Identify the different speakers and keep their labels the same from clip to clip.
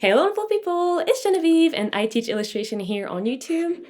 Speaker 1: Hey wonderful people, it's Genevieve and I teach illustration here on YouTube.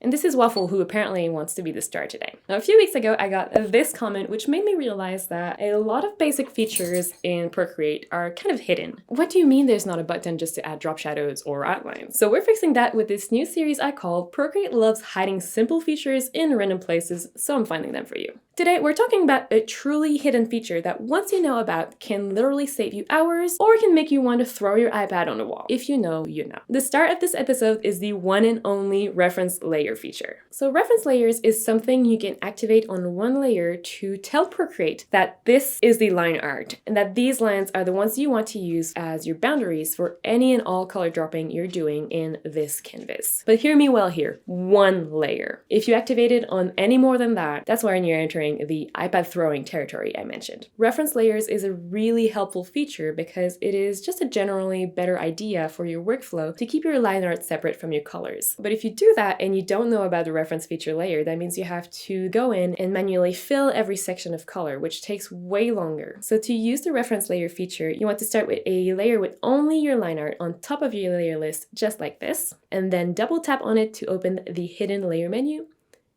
Speaker 1: And this is Waffle, who apparently wants to be the star today. Now, a few weeks ago, I got this comment, which made me realize that a lot of basic features in Procreate are kind of hidden. What do you mean there's not a button just to add drop shadows or outlines? So we're fixing that with this new series I call Procreate Loves Hiding Simple Features in Random Places, so I'm finding them for you. Today, we're talking about a truly hidden feature that once you know about can literally save you hours or can make you want to throw your iPad on the wall. If you know, you know. The start of this episode is the one and only reference layer feature. So reference layers is something you can activate on one layer to tell Procreate that this is the line art and that these lines are the ones you want to use as your boundaries for any and all color dropping you're doing in this canvas. But hear me well here, one layer. If you activate it on any more than that, that's when you're entering the iPad throwing territory I mentioned. Reference layers is a really helpful feature because it is just a generally better idea for your workflow to keep your line art separate from your colors. But if you do that and you don't know about the reference feature layer, that means you have to go in and manually fill every section of color, which takes way longer. So to use the reference layer feature, you want to start with a layer with only your line art on top of your layer list, just like this, and then double tap on it to open the hidden layer menu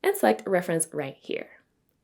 Speaker 1: and select reference right here.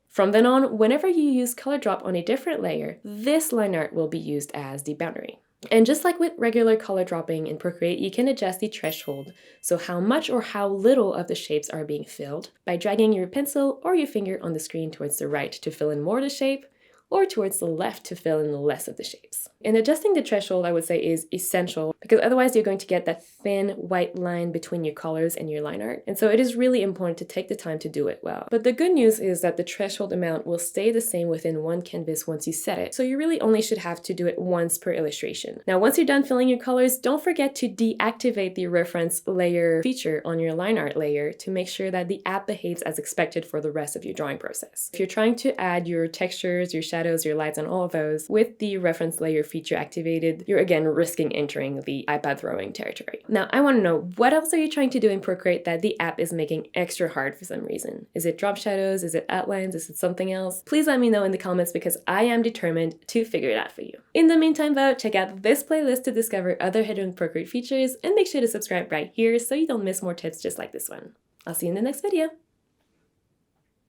Speaker 1: From then on, whenever you use ColorDrop on a different layer, this line art will be used as the boundary. And just like with regular color dropping in Procreate, you can adjust the threshold, so how much or how little of the shapes are being filled, by dragging your pencil or your finger on the screen towards the right to fill in more of the shape, or towards the left to fill in less of the shapes. And adjusting the threshold, I would say, is essential because otherwise you're going to get that thin white line between your colors and your line art. And so it is really important to take the time to do it well. But the good news is that the threshold amount will stay the same within one canvas once you set it. So you really only should have to do it once per illustration. Now, once you're done filling your colors, don't forget to deactivate the reference layer feature on your line art layer to make sure that the app behaves as expected for the rest of your drawing process. If you're trying to add your textures, your shadows, your lights, and all of those with the reference layer feature activated, you're again risking entering the iPad throwing territory. Now, I want to know, what else are you trying to do in Procreate that the app is making extra hard for some reason? Is it drop shadows? Is it outlines? Is it something else? Please let me know in the comments because I am determined to figure it out for you. In the meantime though, check out this playlist to discover other hidden Procreate features and make sure to subscribe right here so you don't miss more tips just like this one. I'll see you in the next video.